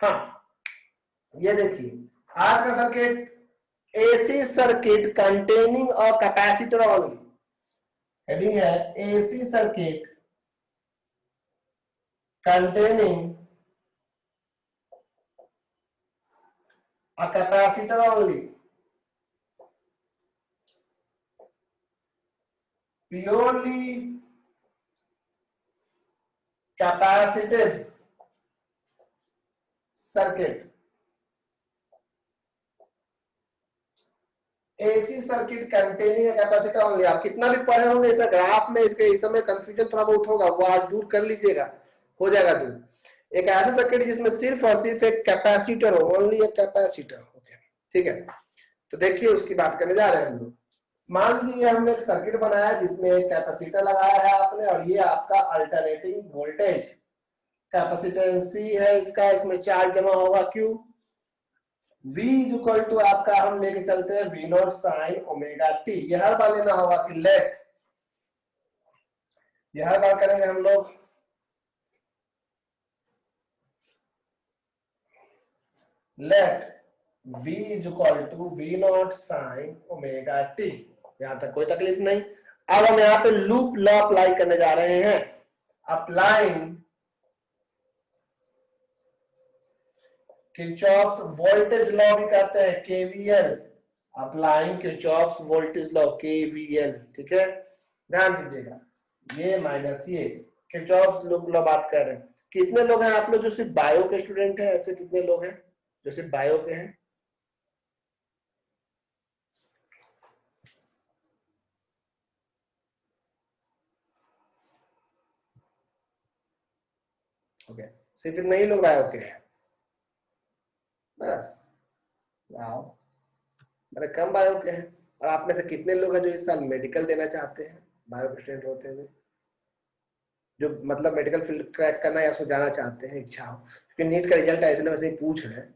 हाँ, ये देखिए आज का circuit AC circuit containing a capacitor only. Heading है AC circuit containing a capacitor only, purely capacitive circuit. AC circuit containing capacitor only. आप कितना भी पढ़े होंगे इस ग्राफ में, इसके इस समय कंफ्यूजन थोड़ा बहुत होगा, वो आज दूर कर लीजिएगा, हो जाएगा दूर। एक ऐसा सर्किट जिसमें सिर्फ और सिर्फ एक कैपेसिटर हो, ओनली एक कैपेसिटर। ओके, ठीक है। तो देखिए उसकी बात करने जा रहे हैं हम लोग। मान लीजिए हमने एक सर्किट बनाया जिसमें एक कैपेसिटर लगाया है आपने, और ये आपका अल्टरनेटिंग वोल्टेज कैपेसिटेंस सी है इसका, इसमें चार्ज जमा होगा Q। V इक्वल टू आपका हम लेके चलते हैं V not sine omega T. यह हर बार लेना होगा कि लेट, यह हर बार करेंगे हम लोग let V equal to V not sine omega T. यहां तक कोई तकलीफ नहीं। अब हम यहाँ पे लूप लॉ अप्लाई करने जा रहे हैं। अप्लाइंग किरचॉफ्स वोल्टेज लॉ भी कहते हैं, KVL. Applying Kirchhoff's voltage law, KVL. ठीक है, ध्यान दीजिएगा, ये माइनस ये किरचॉफ्स लॉ बात कर रहे हैं। कितने लोग हैं आप लोग जो सिर्फ बायो के स्टूडेंट हैं? ऐसे कितने लोग हैं जो सिर्फ बायो के हैं? ओके, सिर्फ इतने ही लोग बायो के हैं बस? वाह, मेरे कम बायो के हैं। और आप में से कितने लोग हैं जो इस साल मेडिकल देना चाहते हैं, बायो के स्टूडेंट होते हुए, जो मतलब मेडिकल फील्ड क्रैक करना या उसमें जाना चाहते हैं, इच्छा हो? क्योंकि नीट का रिजल्ट है इसलिए वैसे ही पूछ रहे हैं।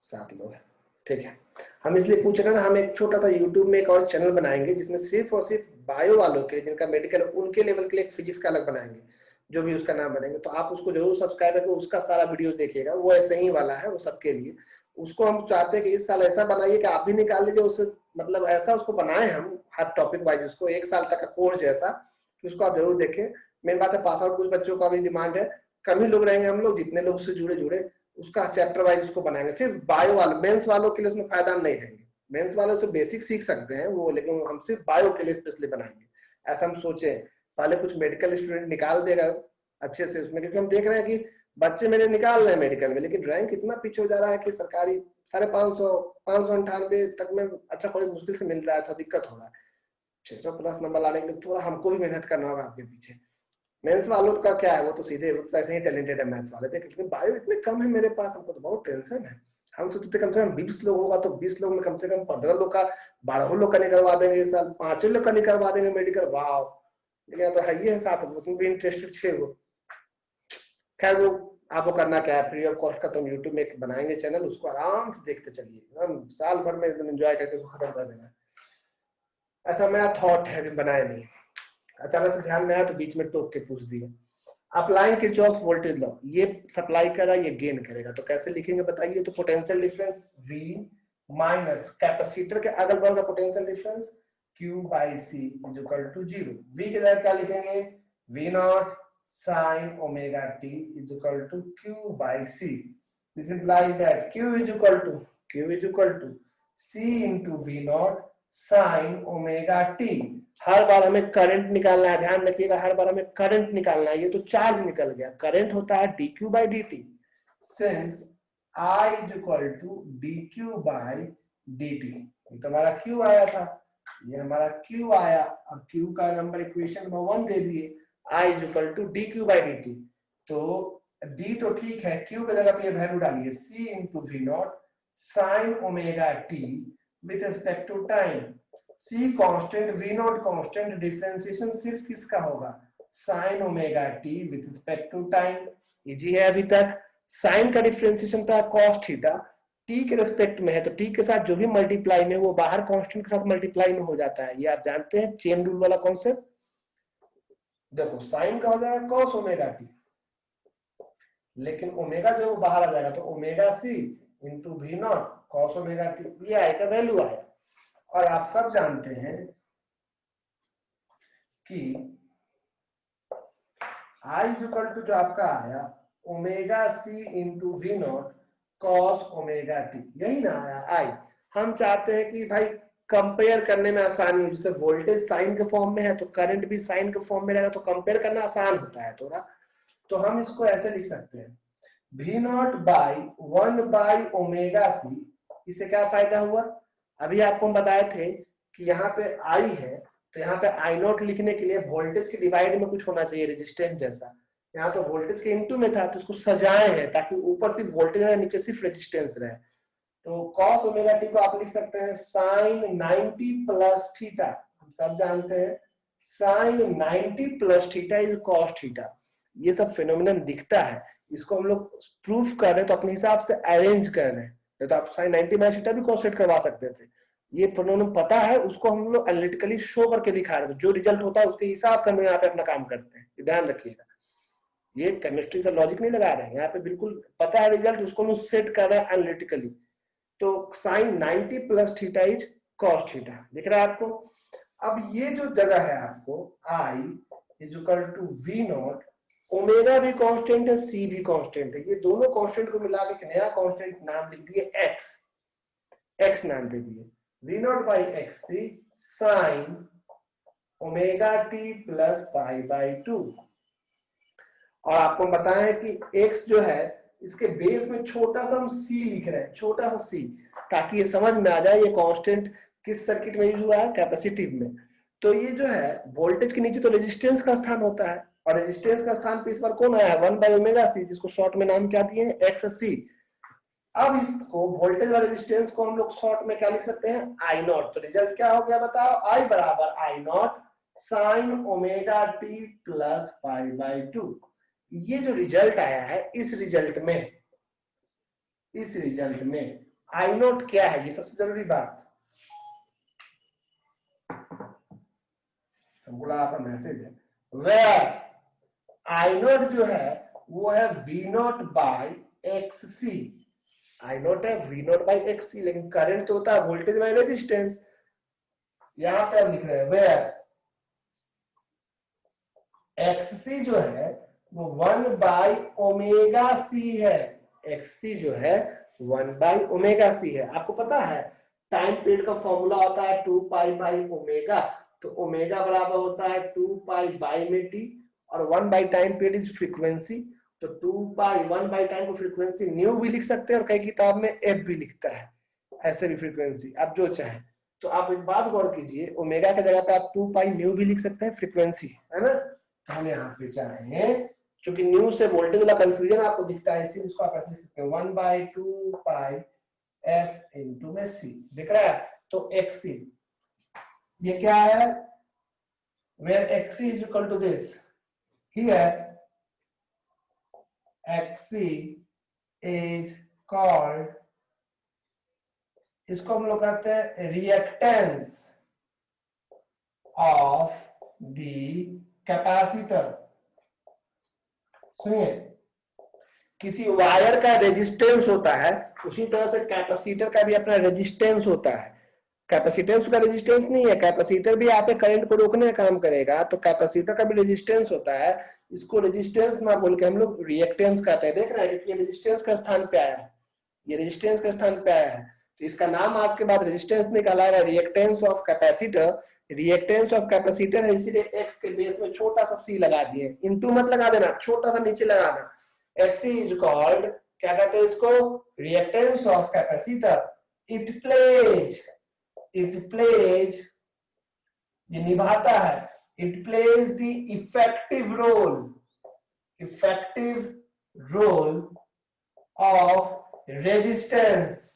7 लोग हैं, ठीक है। हम इसलिए पूछ रहे हैं ना, हम एक छोटा सा यूट्यूब में एक और चैनल बनाएंगे जिसमें सिर्फ और सिर्फ बायो वालों के, जिनका मेडिकल उनके लेवल के लिए एक फिजिक्स का अलग बनाएंगे, जो भी उसका नाम बनेंगे। तो आप उसको जरूर सब्सक्राइब करके उसका सारा वीडियो देखिएगा, वो ऐसे ही वाला है, वो सबके लिए। उसको हम चाहते हैं कि इस साल ऐसा बनाइए कि आप भी निकाल लीजिए उससे, मतलब ऐसा उसको बनाए हम हर टॉपिक वाइज, उसको 1 साल तक का कोर्स जैसा, कि उसको आप जरूर देखें। मेन बात है, पास आउट कुछ बच्चों का भी डिमांड है, कम ही लोग रहेंगे हम लोग, जितने लोग उससे जुड़े उसका चैप्टर वाइज उसको बनाएंगे। सिर्फ बायो वाले मेंस वालों के लिए उसमें फायदा नहीं देंगे, मेंस वालों से बेसिक सीख सकते हैं वो, लेकिन हम सिर्फ बायो के लिए स्पेशली बनाएंगे, ऐसा हम सोचे। पहले कुछ मेडिकल स्टूडेंट निकाल देगा अच्छे से उसमें, क्योंकि हम देख रहे हैं कि बच्चे मेरे निकाल रहे हैं मेडिकल में, लेकिन रैंक इतना पीछे हो जा रहा है कि सरकारी 550 598 तक में अच्छा कॉलेज मुश्किल से मिल रहा है, तो दिक्कत हो रहा है। 600 प्लस नंबर लाने के लिए थोड़ा हमको भी मेहनत करना होगा आपके पीछे। मेंस वालों का क्या है, वो तो सीधे वो तो ऐसे ही टैलेंटेड है मैथ्स वाले थे, लेकिन बायो इतने कम है मेरे पास, हमको तो बहुत टेंशन है। हम सोचते थे कम से कम 20 लोग होगा तो 20 लोग में कम से कम 15 लोग का, 12 लोग का निकलवा देंगे इस साल, 5 लोग का निकलवा देंगे मेडिकल। वाह, लेकिन तो है ये है साथ, उसमें भी इंटरेस्टेड छे वो। खैर वो आपको करना क्या है, फ्री ऑफ कॉस्ट का तुम यूट्यूब में एक बनाएंगे चैनल, उसको आराम से देखते चलिए, एकदम साल भर में एकदम एंजॉय करके उसको खत्म कर देना। ऐसा मेरा थॉट है, अभी बनाया नहीं, अचानक से ध्यान में आया तो बीच में टोक के पूछ दिया। अप्लाइंग किरचॉफ वोल्टेज लॉ, ये सप्लाई कर रहा है, ये गेन करेगा, तो कैसे लिखेंगे बताइए? तो potential difference V minus capacitor के अगल बगल का potential difference Q by C is equal to 0। V के जगह क्या लिखेंगे? V not sine omega T is equal to Q by C. This implies that Q is equal to C into V not sine omega T. हर बार हमें current निकालना है, ध्यान रखिएगा, हर बार हमें करंट निकालना है। ये तो चार्ज निकल गया, करंट होता है dq by dt, since I is equal to dq by dt। तो हमारा q आया था, ये हमारा q आया, और q का नंबर इक्वेशन नंबर 1 दे दिए, I is equal to dq by dt। तो d तो ठीक है, q की जगह पे ये वैल्यू डालिए, c into we not sine omega T with respect to time. C constant, V not constant, differentiation सिर्फ किसका होगा? Sine omega T with respect to time. Easy है अभी तक। साइन का डिफरेंशिएशन था cos थीटा, t के रिस्पेक्ट में है, तो t के साथ जो भी मल्टीप्लाई में वो बाहर कांस्टेंट के साथ मल्टीप्लाई में हो जाता है, ये आप जानते हैं चेन रूल वाला कॉन्सेप्ट। देखो साइन का हो जाएगा cos ओमेगा टी, लेकिन ओमेगा जो है वो बाहर आ जाएगा, तो omega c into we naught cos omega t, ये आई का वैल्यू आया। और आप सब जानते हैं कि आई इक्वल टू जो आपका आया omega c into we naught cos omega t, यही ना आया आई। हम चाहते हैं कि भाई कंपेयर करने में आसानी हो, जैसे वोल्टेज साइन के फॉर्म में है तो करंट भी साइन के फॉर्म में रहेगा, तो कंपेयर करना आसान होता है थोड़ा। तो हम इसको ऐसे लिख सकते हैं वी नॉट बाई 1/ओमेगा सी। इससे क्या फायदा हुआ, अभी आपको हम बताए थे कि यहाँ पे आई है, तो यहाँ पे आई नॉट लिखने के लिए वोल्टेज के डिवाइड में कुछ होना चाहिए रेजिस्टेंस जैसा। यहाँ तो वोल्टेज के इनटू में था, तो उसको सजाए हैं ताकि ऊपर सिर्फ वोल्टेज है, नीचे सिर्फ रेजिस्टेंस रहे। तो कॉस ओमेगा टी को आप लिख सकते हैं साइन 90 प्लस थीटा। हम सब जानते हैं sine 90 plus theta is cos theta. ये सब फिनोमिनन दिखता है, इसको हम लोग प्रूफ कर रहे हैं तो अपने हिसाब से अरेंज कर रहे हैं, तो आप साइन 90 माइनस थीटा भी कॉन्सेट करवा सकते थे। ये फिनोमिनन पता है, उसको हम लोग एनालिटिकली शो करके दिखा रहे थे, जो रिजल्ट होता है उसके हिसाब से हम यहाँ पे अपना काम करते हैं, ध्यान रखिएगा। ये केमिस्ट्री से लॉजिक नहीं लगा रहे हैं, यहाँ पे बिल्कुल पता है रिजल्ट, उसको हम सेट कर रहे हैं एनालिटिकली। तो sine 90 plus theta is cos theta, दिख रहा है आपको। अब ये जो जगह है आपको I is equal to V naught, omega भी कांस्टेंट है, सी भी कांस्टेंट है, ये दोनों कांस्टेंट को मिला के एक नया कांस्टेंट नाम लिख दिए एक्स, एक्स नाम दे दिए v naught by x c sine omega T plus pi by 2। और आपको बताएं कि x जो है इसके बेस में छोटा सा हम c लिख रहे हैं, छोटा सा c, ताकि ये समझ में आ जाए ये कांस्टेंट किस सर्किट में यूज हुआ है, कैपेसिटिव में। तो ये जो है वोल्टेज के नीचे तो रेजिस्टेंस का स्थान होता है, और रेजिस्टेंस का स्थान पे इस बार कौन आया है 1/ओमेगा सी, जिसको शॉर्ट में नाम क्या दिए हैं XC। अब इसको वोल्टेज और रेजिस्टेंस को हम लोग शॉर्ट में क्या लिख सकते हैं आई नॉट। तो रिजल्ट क्या हो गया बताओ, आई बराबर I naught sine omega T plus pi by 2। ये जो रिजल्ट आया है इस रिजल्ट में आई नोट क्या है, ये सबसे जरूरी बात। हमको आपका मैसेज है वेयर आई नोट जो है वो है v naught by x c. I naught है v naught by x c, लेकिन करंट तो होता है वोल्टेज बाई रेजिस्टेंस। यहां पे हम लिख रहे हैं वेयर एक्स सी जो है वो 1/ओमेगा सी है, XC जो है 1/ओमेगा सी है। आपको पता है टाइम पीरियड का फॉर्मूला होता है 2π/ओमेगा, तो ओमेगा बराबर होता है 2π में टी, और 1 टाइम पीरियड इज फ्रीक्वेंसी, तो 1/टाइम को फ्रीक्वेंसी न्यू भी लिख सकते हैं, और कई किताब में एफ भी लिखता है, ऐसे भी फ्रीक्वेंसी आप जो चाहे। तो आप एक बात गौर कीजिए, ओमेगा की जगह पे आप 2π न्यू भी लिख सकते हैं, फ्रीक्वेंसी है ना। तो हम यहाँ पे चाहें, क्योंकि न्यू से वोल्टेज वाला कंफ्यूजन आपको दिखता है, इसीलिए इसको आप ऐसे लिख सकते हैं 1/2π f इंटू में c, दिख रहा है। तो XC ये क्या है, where XC is equal to this, here XC is called, इसको हम लोग कहते हैं रिएक्टेंस ऑफ द कैपेसिटर। सुनिए, किसी वायर का रेजिस्टेंस होता है, उसी तरह से कैपेसिटर का भी अपना रेजिस्टेंस होता है। कैपेसिटेंस का रेजिस्टेंस नहीं है, कैपेसिटर भी आपके करंट को रोकने का काम करेगा, तो कैपेसिटर का भी रेजिस्टेंस होता है। इसको रेजिस्टेंस ना बोल के हम लोग रिएक्टेंस कहते हैं। देख रहे हैं कि ये रेजिस्टेंस का स्थान पे आया है, ये रेजिस्टेंस का स्थान पे आया है, तो इसका नाम आज के बाद रेजिस्टेंस निकाला है, reactance of capacitor. Reactance of capacitor है, इसीलिए एक्स के बेस में छोटा सा सी लगा दिए, इनटू मत लगा देना, छोटा सा नीचे लगाना। XC इज कॉल्ड, क्या कहते हैं इसको, reactance of capacitor. It plays, ये निभाता है, it plays the effective role of resistance.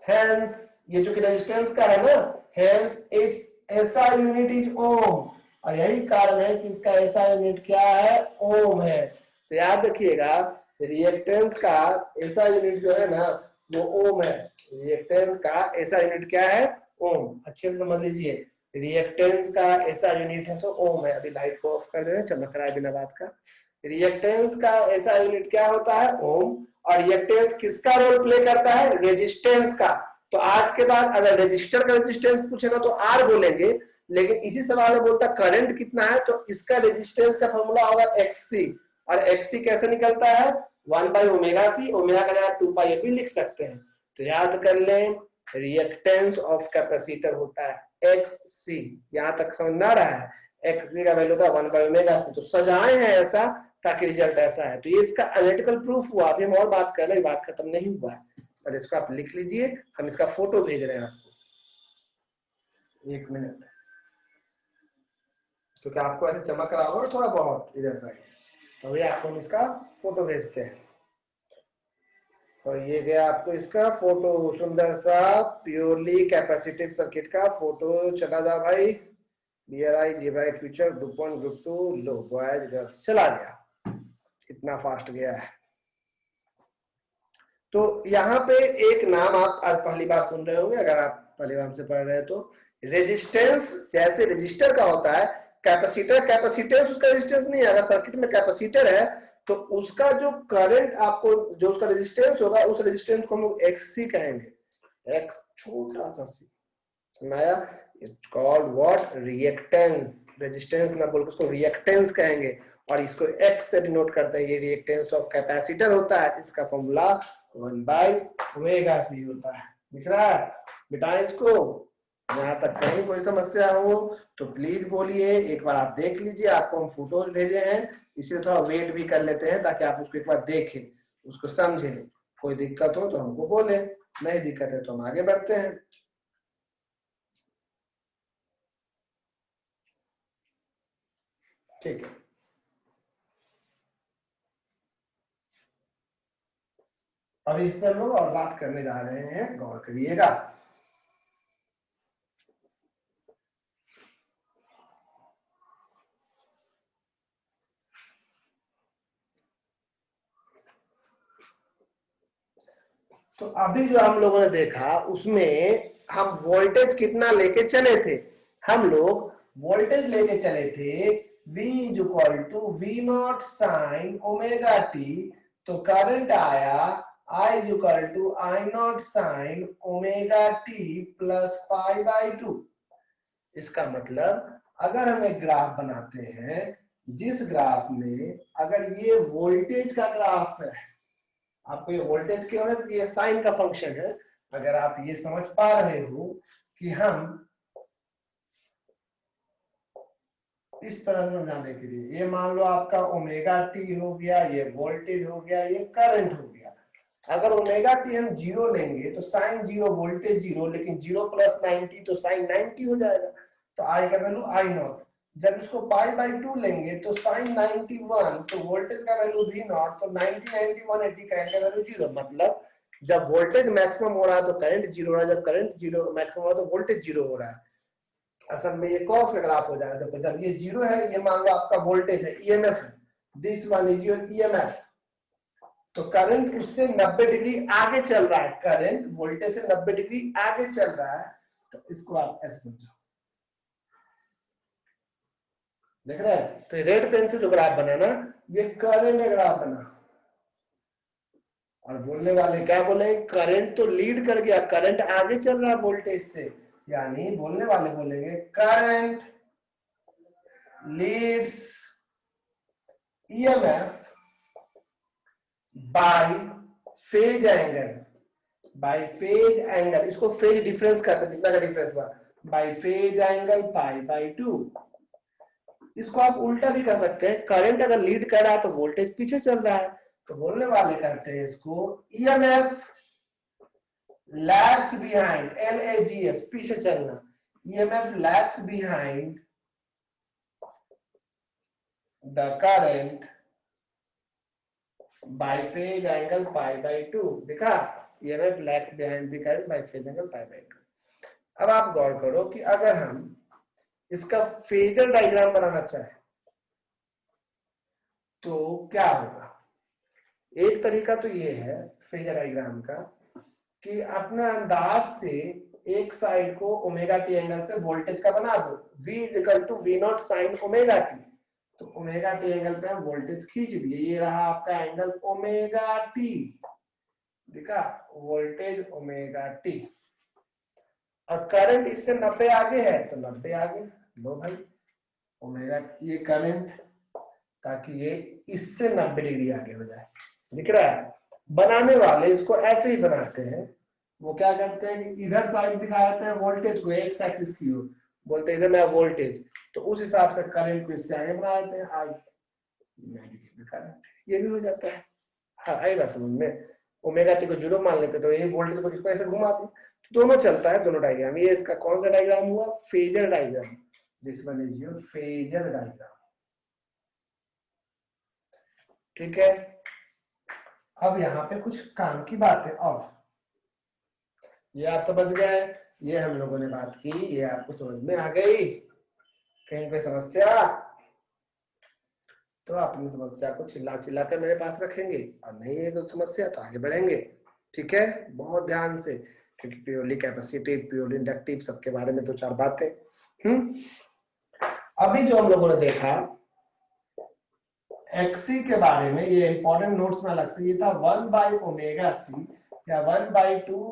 Hence ये जो कि रेजिस्टेंस का है ना, hence its SI unit is ohm, और यही कारण है कि इसका SI यूनिट क्या है, ओम है। तो याद रखिएगा रिएक्टेंस का SI यूनिट जो है ना वो ओम है। रिएक्टेंस का SI यूनिट क्या है, ओम। अच्छे से समझ लीजिए, रिएक्टेंस का SI यूनिट है सो ओम है। अभी लाइट को ऑफ कर दे रहे हैं, चमक रहा है बिना बात का। रिएक्टेंस का ऐसा यूनिट क्या होता है, ओम। और रिएक्टेंस किसका रोल प्ले करता है, रेजिस्टेंस का। तो आज के बाद अगर रजिस्टर का रेजिस्टेंस पूछे ना तो आर बोलेंगे, लेकिन इसी सवाल में बोलता करंट कितना है, तो इसका रेजिस्टेंस का फॉर्मूला होगा एक्ससी। और एक्ससी कैसे निकलता है, 1/ओमेगा सी, ओमेगा का जगह 2π भी लिख सकते हैं। तो याद कर लें, रिएक्टेंस ऑफ कैपेसिटर होता है एक्ससी। यहां तक समझ में आ रहा है, एक्ससी का वैल्यू था 1/ओमेगा सी। तो सजाए हैं ऐसा ताकि रिजल्ट ऐसा है। तो ये इसका एनालिटिकल प्रूफ हुआ। अभी हम और बात कर रहे हैं, बात खत्म नहीं हुआ है, और इसको आप लिख लीजिए, हम इसका फोटो भेज रहे हैं आपको, 1 मिनट, क्योंकि आपको ऐसे चमक रहा हो थोड़ा बहुत इधर साइड, तो अभी आपको हम इसका फोटो भेजते हैं। और ये गया आपको इसका फोटो, सुंदर सा प्योरली कैपेसिटिव सर्किट का फोटो। चला जा भाई, BRI जी ब्राइट फ्यूचर ग्रुप 1 ग्रुप 2 लो बॉयज गर्ल्स, चला गया, इतना फास्ट गया है। तो यहाँ पे एक नाम आप आज पहली बार सुन रहे होंगे, अगर आप पहली बार से पढ़ रहे हैं तो। रेजिस्टेंस जैसे रजिस्टर का होता है, कैपेसिटर कैपेसिटेंस उसका रेजिस्टेंस नहीं है। अगर सर्किट में कैपेसिटर है तो उसका जो करंट आपको, जो उसका रेजिस्टेंस होगा, उस रेजिस्टेंस को हम लोग एक्ससी कहेंगे, एक्स छोटा सा सी, समझाया। It's called what, reactance. Resistance ना बोल के उसको रिएक्टेंस कहेंगे, और इसको एक्स से डिनोट करते हैं। ये रिएक्टेंस ऑफ कैपेसिटर होता है, इसका फॉर्मूला 1/ओमेगा सी होता है। दिख रहा है बेटा इसको? यहाँ तक कहीं कोई समस्या हो तो प्लीज बोलिए, एक बार आप देख लीजिए। आपको हम फोटोज भेजे हैं, इसलिए थोड़ा वेट भी कर लेते हैं ताकि आप उसको एक बार देखें, उसको समझें। कोई दिक्कत हो तो हमको बोले, नहीं दिक्कत है तो हम आगे बढ़ते हैं। ठीक है, अब इस पर लोग और बात करने जा रहे हैं, गौर करिएगा। तो अभी जो हम लोगों ने देखा उसमें हम वोल्टेज कितना लेके चले थे, हम लोग वोल्टेज लेके चले थे V = V0 sin omega T. तो करंट आया I = I0 sin omega T plus π/2। इसका मतलब अगर हम एक ग्राफ बनाते हैं, जिस ग्राफ में अगर ये वोल्टेज का ग्राफ है, आपको ये वोल्टेज क्यों है, ये साइन का फंक्शन है। अगर आप ये समझ पा रहे हो कि हम इस तरह से समझाने के लिए, ये मान लो आपका ओमेगा टी हो गया, ये वोल्टेज हो गया, ये करंट हो गया। अगर ओमेगा टी हम 0 लेंगे तो साइन 0 वोल्टेज 0, लेकिन 0 + 90 तो साइन 90 हो जाएगा। तो आई का वैल्यू I0। जब इसको π/2 लेंगे तो साइन 91, तो वोल्टेज का वैल्यू V0, तो 90 90 180, करंट का वैल्यू 0। मतलब जब वोल्टेज मैक्सिमम हो रहा है तो करंट 0 हो रहा है, जब करंट 0 मैक्सिमम हो रहा है तो वोल्टेज 0 हो रहा है। असल में ये कॉस का ग्राफ हो जाएगा। तो जब ये 0 है, ये मान लो आपका वोल्टेज है, EMF है, this one is your EMF। तो करंट उससे 90 डिग्री आगे चल रहा है, करंट वोल्टेज से 90 डिग्री आगे चल रहा है। तो इसको आप ऐसे समझो, देख रहे हैं? तो रेड पेन से जो ग्राफ बना ना, ये करंट का ग्राफ बना। और बोलने वाले क्या बोले, करंट तो लीड कर गया, करंट आगे चल रहा है वोल्टेज से, यानी बोलने वाले बोलेंगे current Leeds EMF bye phase angle, bye phase angle. इसको फेज डिफरेंस कहते हैं, कितना का डिफरेंस हुआ, बाय फेज एंगल π/2। इसको आप उल्टा भी कर सकते हैं, करंट अगर लीड कर रहा है तो वोल्टेज पीछे चल रहा है, तो बोलने वाले कहते हैं इसको EMF lags behind, LAGS, पीछे चलना, EMF lags behind the current by phase angle π/2। देखा, EMF lags behind the current by phase angle π/2। अब आप गौर करो कि अगर हम इसका फेजर डायग्राम बनाना चाहे तो क्या होगा। एक तरीका तो ये है फेजर डायग्राम का कि अपना अंदाज से एक साइड को ओमेगा टी एंगल से वोल्टेज का बना दो, V = V0 sin omega T. तो ओमेगा टी एंगल पे हम वोल्टेज खींच दिए, ये रहा आपका एंगल ओमेगा टी, देखा वोल्टेज ओमेगा टी। और करंट इससे 90 आगे है तो 90 आगे लो भाई ओमेगा, ये करंट, ताकि ये इससे 90 डिग्री आगे हो जाए। दिख रहा है? बनाने वाले इसको ऐसे ही बनाते हैं, वो क्या करते हैं कि इधर साइड दिखा देते हैं वोल्टेज को एक्स एक्सिस की ओर, बोलते हैं इधर मैं वोल्टेज, तो उस हिसाब से करंट को इससे आगे बना देते हैं आई करंट, ये भी हो जाता है। हाँ आएगा समझ में। ओमेगा टी को 0 मान लेते तो ये वोल्टेज को इसको ऐसे घुमाते, तो दोनों चलता है, दोनों डायग्राम। ये इसका कौन सा डायग्राम हुआ? Phasor diagram. This one is your phasor diagram. ठीक है, अब यहाँ पे कुछ काम की बात है, और ये आप समझ गए, ये हम लोगों ने बात की, ये आपको समझ में आ गई। कहीं पे समस्या तो अपनी समस्या को चिल्ला चिल्ला कर मेरे पास रखेंगे, और नहीं है तो समस्या तो आगे बढ़ेंगे। ठीक है, बहुत ध्यान से, क्योंकि प्योरली कैपेसिटिव, प्योरली इंडक्टिव, सबके बारे में 2-4 बातें। अभी जो हम लोगों ने देखा एक्सी के बारे में, ये इंपॉर्टेंट नोट्स में अलग से, ये था 1/ω_c या 1/2πfc।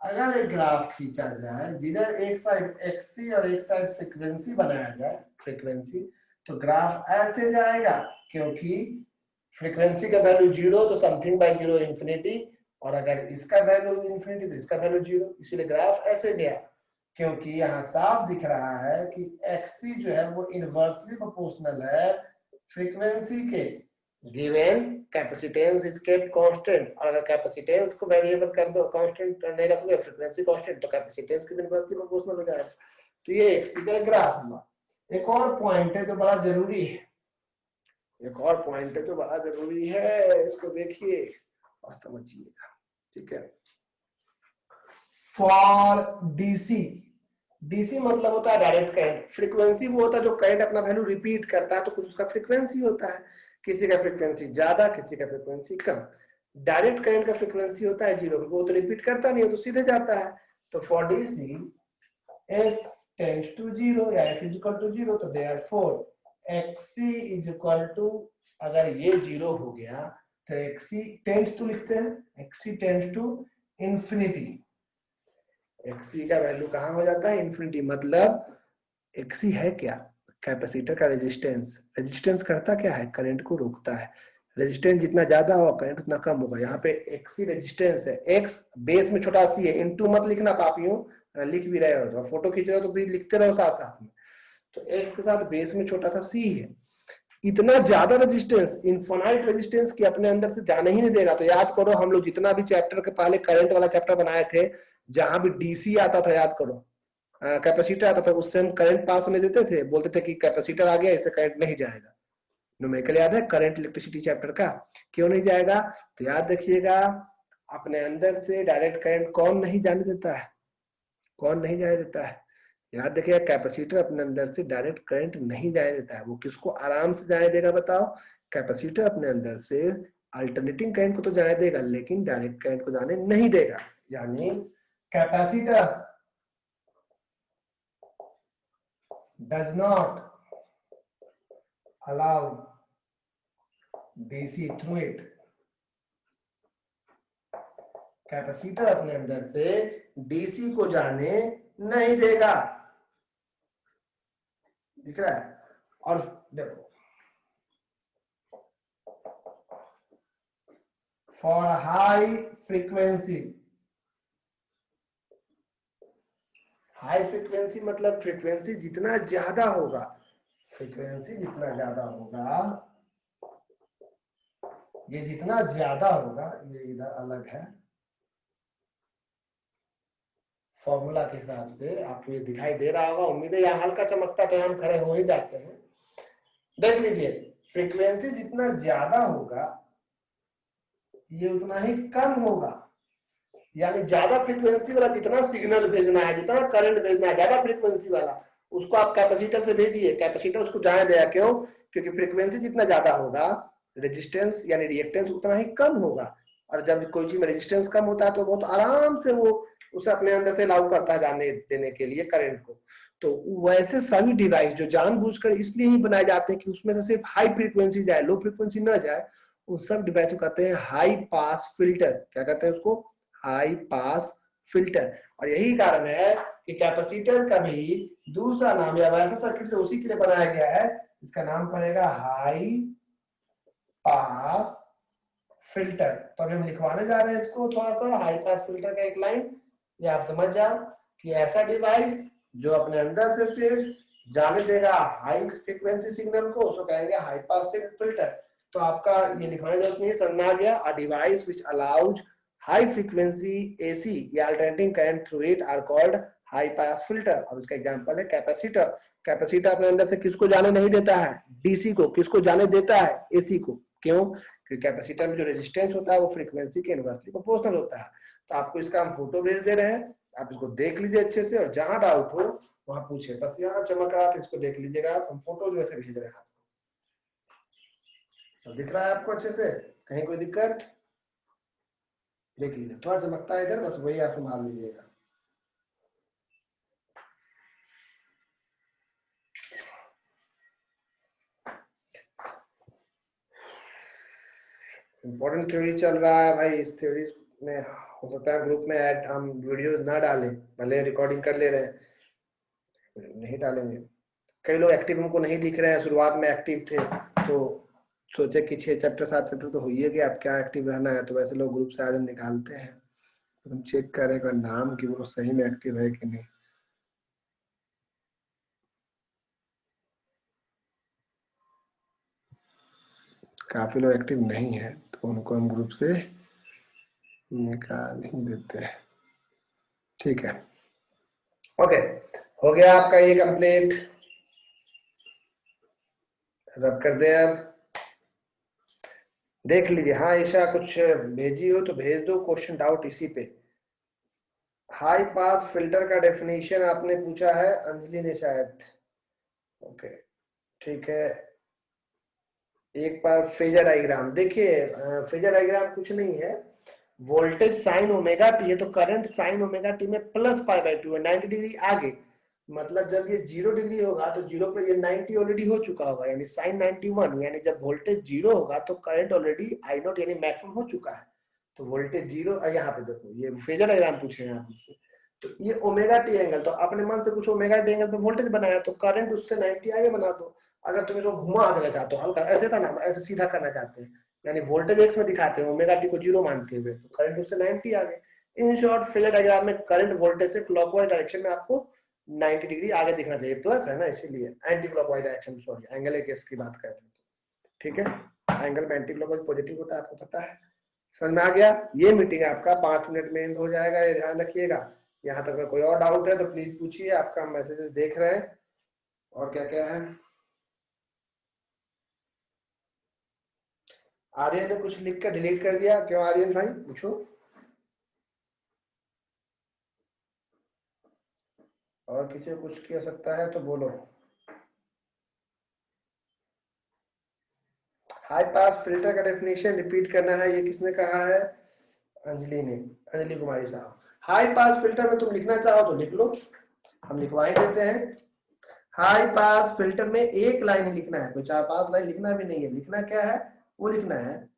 अगर एक ग्राफ खींचा जाए जिधर एक साइड एक्सी और एक साइड फ्रीक्वेंसी बनाया जाए, फ्रीक्वेंसी, तो ग्राफ ऐसे जाएगा, क्योंकि फ्रीक्वेंसी का वैल्यू 0 तो समथिंग बाय 0 इंफिनिटी, और अगर इसका वैल्यू इंफिनिटी तो इसका वैल्यू 0, इसीलिए ग्राफ ऐसे गया। क्योंकि यहाँ साफ दिख रहा है कि एक्सी जो है वो इनवर्सली प्रोपोर्शनल है फ्रीक्वेंसी के, given capacitance is kept constant, और अगर कैपेसिटेंस को वेरिएबल कर दो, कांस्टेंट नहीं रखोगे, फ्रीक्वेंसी कांस्टेंट, तो कैपेसिटेंस की इनवर्सली प्रोपोर्शनल हो जाएगा। तो ये एक्सी का ग्राफ हुआ। एक और पॉइंट है जो बड़ा जरूरी है, एक और पॉइंट है जो बड़ा जरूरी है, इसको देखिए और समझिएगा। ठीक है, फॉर डीसी, डीसी मतलब होता है डायरेक्ट करंट। फ्रीक्वेंसी वो होता है जो करंट अपना वैल्यू रिपीट करता है, तो कुछ उसका फ्रीक्वेंसी होता है, किसी का फ्रीक्वेंसी ज्यादा, किसी का फ्रीक्वेंसी कम। डायरेक्ट करंट का फ्रीक्वेंसी होता है 0, वो तो रिपीट करता नहीं है, तो सीधे जाता है। तो for DC f tends to 0 या एफ इज इक्वल टू 0, तो therefore x c is equal to, अगर ये 0 हो गया तो एक्सी टेंड्स टू लिखते हैं, x c tends to infinity. X c का वैल्यू कहां हो जाता है? इंफिनिटी। मतलब एक्सी है क्या? कैपेसिटर का रेजिस्टेंस। रेजिस्टेंस करता क्या है? करंट को रोकता है। रेजिस्टेंस जितना ज्यादा होगा करंट उतना कम होगा। यहाँ पे एक्सी रेजिस्टेंस है, एक्स बेस में छोटा सी है, इनटू मत लिखना पापियों, लिख भी रहे हो तो फोटो खींच रहे हो तो भी लिखते रहो साथ साथ में। तो एक्स के साथ बेस में छोटा सा सी है, इतना ज्यादा रेजिस्टेंस, इनफाइनाइट रेजिस्टेंस की अपने अंदर से जाने ही नहीं देगा। तो याद करो हम लोग जितना भी चैप्टर के पहले करंट वाला चैप्टर बनाए थे, जहां भी डीसी आता था, याद करो कैपेसिटर आता था, उससे हम करंट पास होने देते थे, बोलते थे कि कैपेसिटर आ गया इससे करंट नहीं जाएगा। न्यूमेरिकल याद है करंट इलेक्ट्रिसिटी चैप्टर का? क्यों नहीं जाएगा? तो याद रखिएगा, अपने अंदर से डायरेक्ट करंट कौन नहीं जाने देता है? कौन नहीं जाने देता है? याद रखिएगा, कैपेसिटर अपने अंदर से डायरेक्ट करंट नहीं जाने देता है। वो किसको आराम से जाने देगा बताओ? कैपेसिटर अपने अंदर से अल्टरनेटिंग करंट को तो जाने देगा, लेकिन डायरेक्ट करंट को जाने नहीं देगा। यानी capacitor does not allow DC through it। Capacitor अपने अंदर से डीसी को जाने नहीं देगा। दिख रहा है? और देखो, for high frequency, high frequency मतलब फ्रीक्वेंसी जितना ज्यादा होगा, फ्रीक्वेंसी जितना ज्यादा होगा, ये जितना ज्यादा होगा, ये इधर अलग है, फॉर्मूला के हिसाब से आपको ये दिखाई दे रहा होगा, उम्मीद है यहाँ हल्का चमकता तो हम खड़े हो ही जाते हैं। देख लीजिए, फ्रीक्वेंसी जितना ज्यादा होगा ये उतना ही कम होगा। यानी ज्यादा फ्रीक्वेंसी वाला जितना सिग्नल भेजना है, जितना करंट भेजना है, ज्यादा फ्रीक्वेंसी वाला, उसको आप कैपेसिटर से भेजिए, कैपेसिटर उसको जाने देगा। क्यों? क्योंकि फ्रीक्वेंसी जितना ज्यादा होगा, रेजिस्टेंस यानी रिएक्टेंस उतना ही कम होगा। और जब कोई चीज में रेजिस्टेंस कम होता है तो बहुत आराम से वो उसे अपने अंदर से लागू करता है जाने देने के लिए करंट को। तो वैसे सभी डिवाइस जो जानबूझकर इसलिए ही बनाए जाते हैं कि उसमें से सिर्फ हाई फ्रीक्वेंसी जाए, लो फ्रीक्वेंसी ना जाए, उन सब डिवाइस को कहते हैं हाई पास फिल्टर। क्या कहते हैं उसको? High pass filter. और यही कारण है कि कैपेसिटर का भी दूसरा नाम या वैसा सर्किट जो उसी के लिए बनाया गया है, इसका नाम पड़ेगा हाई पास फिल्टर। तो अभी हम लिखवाने जा रहे हैं इसको थोड़ा सा, हाई पास फिल्टर का एक लाइन, ये आप समझ जाओ कि ऐसा डिवाइस जो अपने अंदर से सिर्फ जाने देगा हाई फ्रीक्वेंसी सिग्नल को, उसको कहेंगे हाई पास फिल्टर। तो आपका ये लिखवाने की जरूरत नहीं है, समझ में आ गया। A device which allows high frequency AC या alternating current through it are called high pass filter. और उसका एग्जांपल है कैपेसिटर। कैपेसिटर अपने अंदर से किसको जाने नहीं देता है? डीसी को। किसको जाने देता है? एसी को। क्यों? क्योंकि कैपेसिटर में जो रेजिस्टेंस होता है वो फ्रीक्वेंसी के इनवर्सली प्रोपोर्शनल होता है। तो आपको इसका हम फोटो भेज दे रहे हैं, आप इसको देख लीजिए अच्छे से, और जहां डाउट हो वहां पूछे। बस यहाँ चमक रहा था, इसको देख लीजिएगा आप, हम फोटो जो है भेज रहे हैं। सब दिख रहा है आपको अच्छे से? कहीं कोई दिक्कत? देख लीजिए, थोड़ा चमकता है इधर, बस वही आप संभाल लीजिएगा। इंपॉर्टेंट थ्योरी चल रहा है भाई, इस थ्योरी में हो सकता है ग्रुप में ऐड हम वीडियो ना डालें, भले रिकॉर्डिंग कर ले रहे हैं, नहीं डालेंगे। कई लोग एक्टिव हमको नहीं दिख रहे हैं, शुरुआत में एक्टिव थे तो सोचे कि 6 चैप्टर 7 चैप्टर तो हो ही गया, अब क्या एक्टिव रहना है। तो वैसे लोग ग्रुप से आज हम निकालते हैं, तो हम चेक करें नाम कि वो सही में एक्टिव है कि नहीं। काफी लोग एक्टिव नहीं है तो उनको हम ग्रुप से निकाल ही देते हैं। ठीक है, ओके, हो गया आपका ये कंप्लीट। रब कर दे, अब देख लीजिए। हाँ ईशा, कुछ भेजी हो तो भेज दो क्वेश्चन डाउट इसी पे। हाई पास फिल्टर का डेफिनेशन आपने पूछा है, अंजलि ने शायद। ओके ठीक है, एक बार फेजर डायग्राम देखिए। फेजर डायग्राम कुछ नहीं है, वोल्टेज साइन ओमेगा टी है तो करंट साइन ओमेगा टी में प्लस पाई बाई 2 है, 90 डिग्री आगे। मतलब जब ये 0 डिग्री होगा तो 0 पे ये 90 ऑलरेडी हो चुका होगा, यानी साइन 91, यानी जब वोल्टेज 0 होगा तो करंट ऑलरेडी आई नॉट यानी मैक्सिमम हो चुका है। तो वोल्टेज 0, यहाँ पे देखो ये फेजर डायग्राम पूछे हैं आप मुझसे, तो ये ओमेगा टी एंगल, तो अपने मन से कुछ ओमेगा टी एंगल पे वोल्टेज बनाया तो करंट उससे 90 आगे बना दो। अगर तुम इसको घुमा देना चाहते हो हल्का, ऐसे था ना, ऐसे सीधा करना चाहते हैं, यानी वोल्टेज एक्स में दिखाते हैं, ओमेगा टी को 0 मानते हुए, तो करंट उससे 90 आगे। इन शॉर्ट फेजर डायग्राम में करंट वोल्टेज से क्लॉकवाइज डायरेक्शन में आपको 90 डिग्री आगे दिखना चाहिए, प्लस है ना, इसीलिए anti clockwise direction, sorry angle एक केस की बात कर रहे हैं। ठीक है, एंगल में एंटी क्लॉकवाइज पॉजिटिव होता है, आपको पता है। समझ में आ गया? ये मीटिंग आपका 5 मिनट में एंड हो जाएगा, ये ध्यान रखिएगा। यहाँ तक कोई और डाउट है तो प्लीज पूछिए, आपका मैसेजेस देख रहे हैं। और क्या क्या है? आर्यन ने कुछ लिख कर डिलीट कर दिया, क्यों आर्यन भाई पूछो। और किसी को कुछ किया सकता है तो बोलो। हाई पास फिल्टर का डेफिनेशन रिपीट करना है, ये किसने कहा है? अंजलि ने, अंजलि कुमारी साहब। हाई पास फिल्टर में तुम लिखना चाहो तो लिख लो, हम लिखवा ही देते हैं। हाई पास फिल्टर में एक लाइन ही लिखना है, कोई 4-5 लाइन लिखना भी नहीं है। लिखना क्या है? वो लिखना है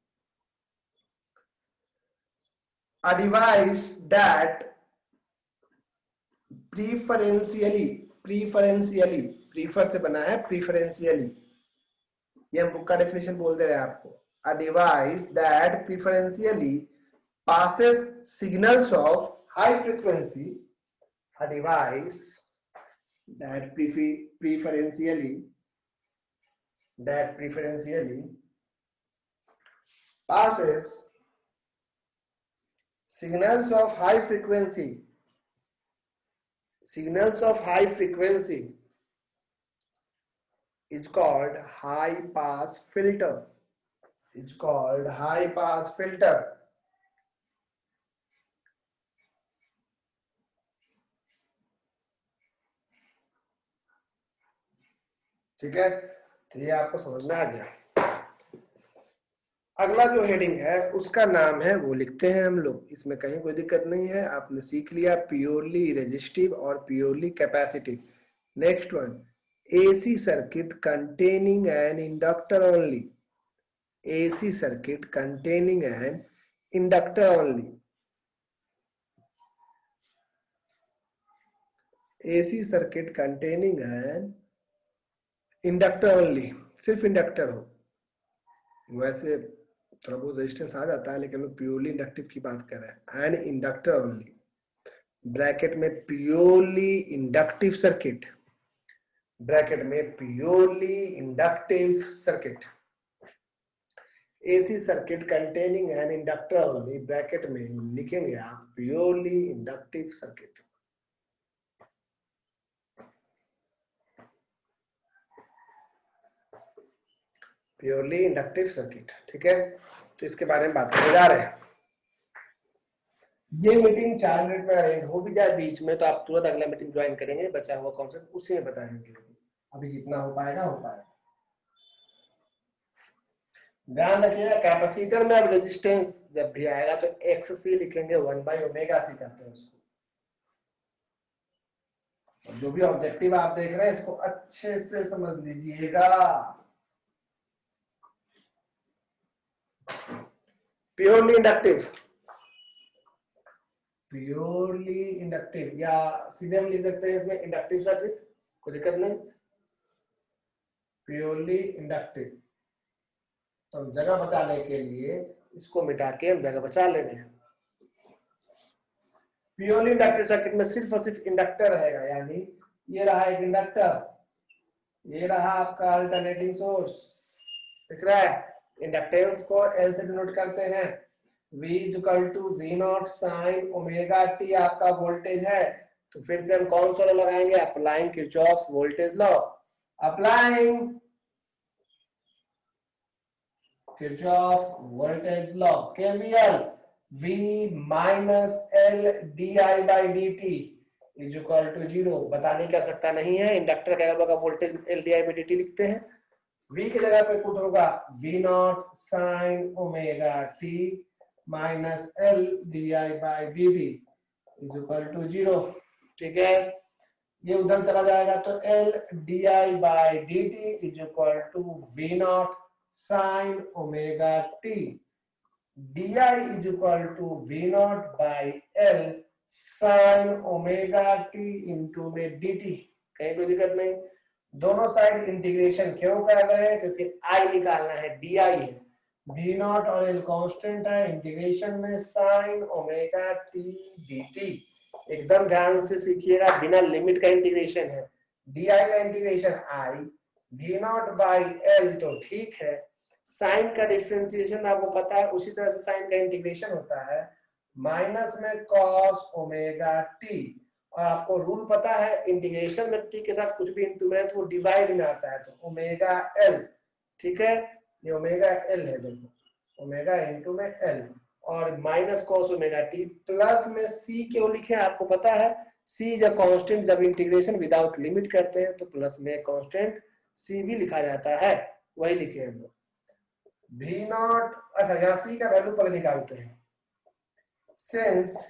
a device that प्रीफरेंशियली प्रीफर से बना है, प्रीफरेंशियली, ये हम बुक का डेफिनेशन बोल दे रहे हैं आपको। a device that preferentially passes signals of high frequency, a device that preferentially passes signals of high frequency is called high pass filter. It's called high pass filter. ठीक है, तो ये आपको समझ में आ गया। अगला जो हेडिंग है उसका नाम है, वो लिखते हैं हम लोग, इसमें कहीं कोई दिक्कत नहीं है। आपने सीख लिया प्योरली रेजिस्टिव और purely capacitive. Next one, AC circuit containing an inductor only. AC circuit containing an inductor only. AC circuit containing an inductor only. सिर्फ इंडक्टर हो. वैसे थोड़ा बहुत रेजिस्टेंस आ जाता है, लेकिन हम लोग प्योरली इंडक्टिव की बात कर रहे हैं. And inductor only. ब्रैकेट में प्योरली इंडक्टिव सर्किट. ब्रैकेट में purely inductive circuit. AC circuit containing an inductor only. Bracket में लिखेंगे आप purely inductive circuit. Purely inductive circuit. ठीक है, तो इसके बारे में बात करने जा रहे हैं. ये मीटिंग 4 मिनट में अरेंज हो भी जाए बीच में तो आप तुरंत अगला मीटिंग ज्वाइन करेंगे. बचा हुआ कॉन्सेप्ट उसी में बताएंगे. अभी जितना हो पाएगा हो पाएगा. ध्यान रखिएगा, कैपेसिटर में अब रेजिस्टेंस जब भी आएगा तो XC लिखेंगे, 1/ω_C कहते हैं उसको. जो भी ऑब्जेक्टिव आप देख रहे हैं इसको अच्छे से समझ लीजिएगा. Purely inductive. प्योरली इंडक्टिव या सीधे हम लिख सकते हैं इसमें इंडक्टिव सर्किट, कोई दिक्कत नहीं. Purely inductive. तो हम जगह बचाने के लिए इसको मिटा के हम जगह बचा ले रहे हैं. प्योरली इंडक्टिव सर्किट में सिर्फ और सिर्फ इंडक्टर रहेगा. यानी ये रहा एक इंडक्टर, ये रहा आपका अल्टरनेटिंग सोर्स. दिख रहा है. इंडक्टेंस को L से डिनोट करते हैं. V = V0 sin ω_t आपका वोल्टेज है. तो फिर से हम कौन सा लॉ लगाएंगे? Applying Kirchhoff's voltage law. Applying Kirchhoff's voltage law. KVL. V - L di/dt = 0. बताने की आवश्यकता नहीं है. इंडक्टर का वोल्टेज L di/dt लिखते हैं. V की जगह पे पुट होगा V0 sin ω_t minus L di/dt = 0. ठीक है, ये उधर चला जाएगा तो L di/dt = V0 sin ω_t. di = V0/L sin ω_t into में dt. कहीं कोई दिक्कत नहीं. दोनों साइड इंटीग्रेशन क्यों कर रहे हैं? क्योंकि I निकालना है. di है, V0 और L कांस्टेंट है. इंटीग्रेशन में sin ω_t dt. एकदम ध्यान से सीखिएगा, बिना लिमिट का इंटीग्रेशन है. di का इंटीग्रेशन I, V0/L तो ठीक है. साइन का डिफरेंशिएशन आपको पता है, उसी तरह से साइन का इंटीग्रेशन होता है माइनस में cos ω_t. और आपको रूल पता है, इंटीग्रेशन में t के साथ कुछ भी इंटू में तो वो डिवाइड में आता है. तो ω_L. ठीक है, ये ω_L है. देखो ओमेगा इंटू में L और माइनस cos ω_t प्लस में c क्यों लिखे आपको पता है. c जब कांस्टेंट, जब इंटीग्रेशन विदाउट लिमिट करते हैं तो प्लस में कांस्टेंट c भी लिखा जाता है. वही लिखे हम लोग. V0. अच्छा, यहाँ c का वैल्यू पहले निकालते हैं. Since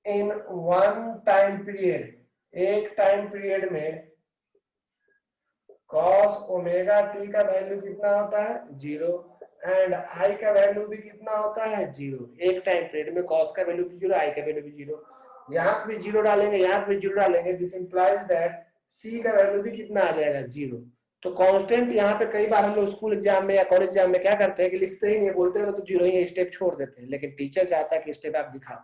in one time period, एक टाइम पीरियड में cos ω_t का वैल्यू कितना होता है? 0. एंड I का वैल्यू भी कितना होता है? 0. एक टाइम पीरियड में cos का वैल्यू भी 0, I का वैल्यू भी 0. यहाँ पे भी 0 डालेंगे, यहाँ पे भी 0 डालेंगे. दिस इंप्लाइज दैट C का वैल्यू भी कितना आ जाएगा? 0. तो कांस्टेंट यहाँ पे कई बार हम लोग स्कूल एग्जाम में या कॉलेज एग्जाम में क्या करते हैं कि लिखते ही नहीं, बोलते हैं तो 0 ही स्टेप छोड़ देते हैं. लेकिन टीचर चाहता है कि स्टेप आप दिखाओ.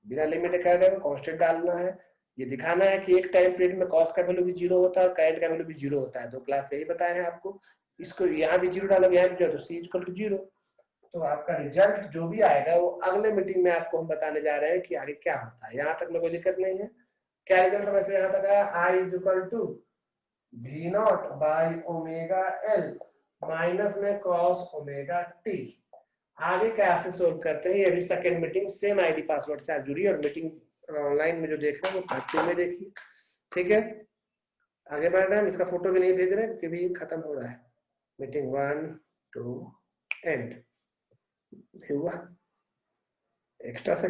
बिना लिमिट कर रहे हो, कांस्टेंट डालना है. ये दिखाना है कि एक टाइम पीरियड में cos का वैल्यू भी 0 होता है और करंट का वैल्यू भी 0 होता है. 2 क्लास से ही बताया है आपको. इसको यहाँ भी 0 डालोगे, यहाँ भी 0, तो C = 0. तो आपका रिजल्ट जो भी आएगा वो अगले मीटिंग में आपको हम बताने जा रहे हैं कि आगे क्या होता है. यहाँ तक में कोई दिक्कत नहीं है. क्या रिजल्ट वैसे यहाँ तक आया? I = V0/ω_L माइनस में cos ω_t. आगे कैसे सोल्व करते हैं, ये अभी second meeting same ID password से आप जुड़िए और मीटिंग ऑनलाइन में जो देख रहे हैं वो पार्ट 2 में देखिए. ठीक है, आगे बढ़ रहे हैं. इसका फोटो भी नहीं भेज रहे क्योंकि भी खत्म हो रहा है. मीटिंग 1 2 एंड हुआ. एक्स्ट्रा से